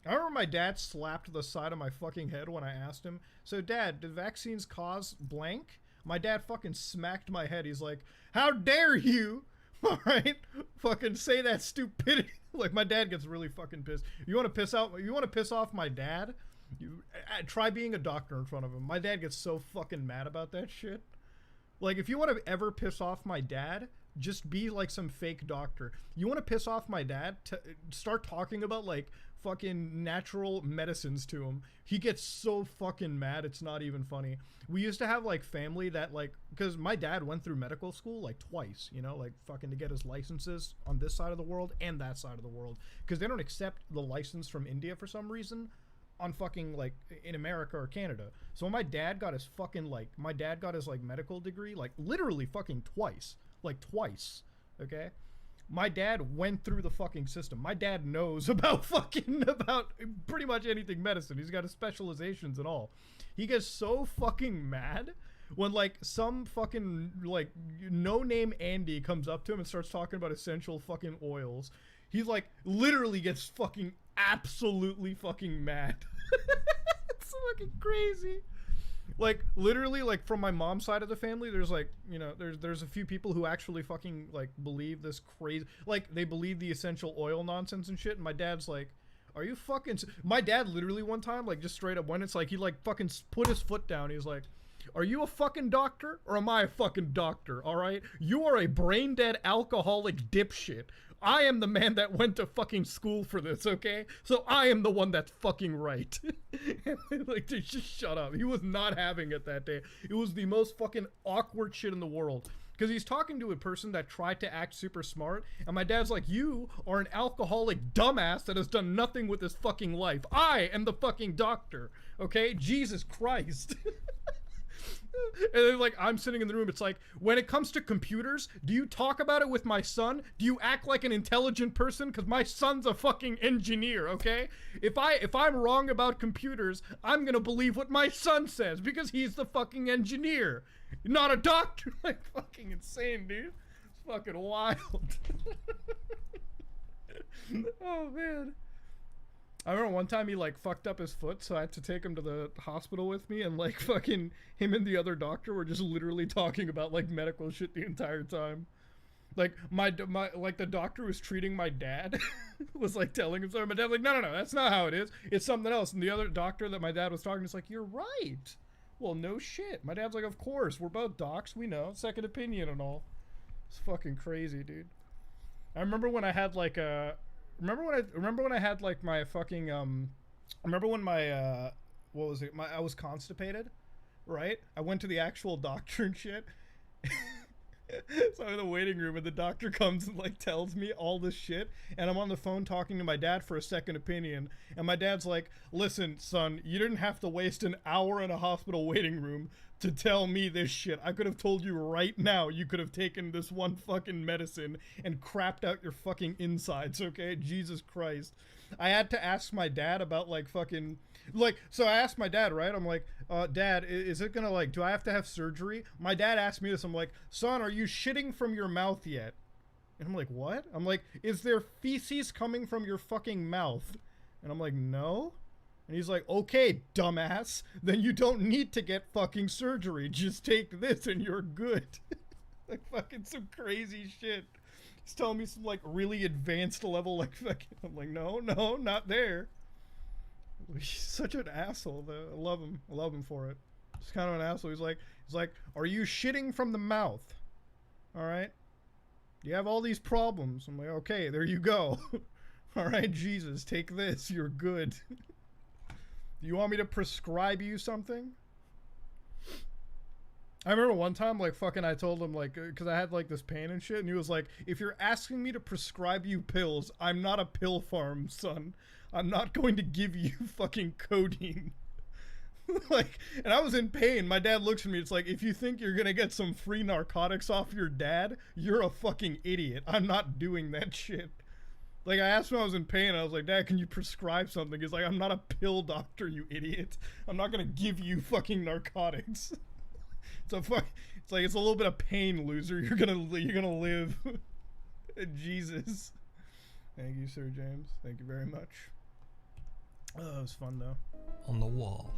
I remember my dad slapped the side of my fucking head when I asked him, so dad, do vaccines cause blank? My dad fucking smacked my head. He's like, how dare you? Alright? Fucking say that stupidity. Like, my dad gets really fucking pissed. You wanna piss off my dad? Try being a doctor in front of him. My dad gets so fucking mad about that shit. Like, if you want to ever piss off my dad, just be like some fake doctor. You want to piss off my dad? Start talking about like fucking natural medicines to him. He gets so fucking mad, it's not even funny. We used to have like family that like, because my dad went through medical school like twice, you know, like fucking to get his licenses on this side of the world and that side of the world. Because they don't accept the license from India for some reason on fucking like in America or Canada. So when my dad got his fucking like medical degree, like literally fucking twice. Like twice. Okay? My dad went through the fucking system. My dad knows about pretty much anything medicine. He's got his specializations and all. He gets so fucking mad when like some fucking like no name Andy comes up to him and starts talking about essential fucking oils. He's like literally gets fucking absolutely fucking mad. It's fucking crazy. Like literally, like from my mom's side of the family, there's like, you know, there's a few people who actually fucking like believe this crazy, like they believe the essential oil nonsense and shit. And my dad's like, are you fucking? My dad literally one time like just straight up when it's like he like fucking put his foot down. He's like, are you a fucking doctor or am I a fucking doctor? All right, you are a brain dead alcoholic dipshit. I am the man that went to fucking school for this, okay? So I am the one that's fucking right. Like, dude, just shut up. He was not having it that day. It was the most fucking awkward shit in the world. Because he's talking to a person that tried to act super smart, and my dad's like, you are an alcoholic dumbass that has done nothing with his fucking life. I am the fucking doctor, okay? Jesus Christ. And then, like, I'm sitting in the room, it's like, when it comes to computers, do you talk about it with my son? Do you act like an intelligent person? Because my son's a fucking engineer, okay? If I'm wrong about computers, I'm gonna believe what my son says, because he's the fucking engineer, not a doctor. Like, fucking insane, dude. It's fucking wild. Oh, man. I remember one time he like fucked up his foot, so I had to take him to the hospital with me, and like fucking him and the other doctor were just literally talking about like medical shit the entire time. Like my like the doctor who was treating my dad was like telling him something. My dad's like, no, that's not how it is. It's something else. And the other doctor that my dad was talking to is like, you're right. Well, no shit. My dad's like, of course, we're both docs. We know, second opinion and all. It's fucking crazy, dude. I remember when I had like a. Remember when I had like my fucking remember when my what was it? I was constipated, right? I went to the actual doctor and shit. So I'm in the waiting room and the doctor comes and like tells me all this shit, and I'm on the phone talking to my dad for a second opinion, and my dad's like, listen son, you didn't have to waste an hour in a hospital waiting room to tell me this shit. I could have told you right now you could have taken this one fucking medicine and crapped out your fucking insides, okay? Jesus Christ. I had to ask my dad about like fucking like, so I asked my dad, right? I'm like, dad, is it gonna like, do I have to have surgery? My dad asked me this. I'm like, son, are you shitting from your mouth yet? And I'm like, what? I'm like, is there feces coming from your fucking mouth? And I'm like, no. And he's like, okay, dumbass, then you don't need to get fucking surgery. Just take this and you're good. Like fucking some crazy shit. He's telling me some like really advanced level, like fucking, I'm like, no, not there. He's such an asshole though. I love him for it. He's kind of an asshole. He's like, are you shitting from the mouth? All right. You have all these problems. I'm like, okay, there you go. All right, Jesus, take this. You're good. Do you want me to prescribe you something? I remember one time, like, fucking, I told him, like, because I had, like, this pain and shit, and he was like, if you're asking me to prescribe you pills, I'm not a pill farm, son. I'm not going to give you fucking codeine. Like, and I was in pain. My dad looks at me, it's like, if you think you're gonna get some free narcotics off your dad, you're a fucking idiot. I'm not doing that shit. Like, I asked him when I was in pain, and I was like, Dad, can you prescribe something? He's like, I'm not a pill doctor, you idiot. I'm not gonna give you fucking narcotics. So it's like, it's a little bit of pain, loser. You're gonna live. Jesus. Thank you, Sir James. Thank you very much. was fun though. On the wall.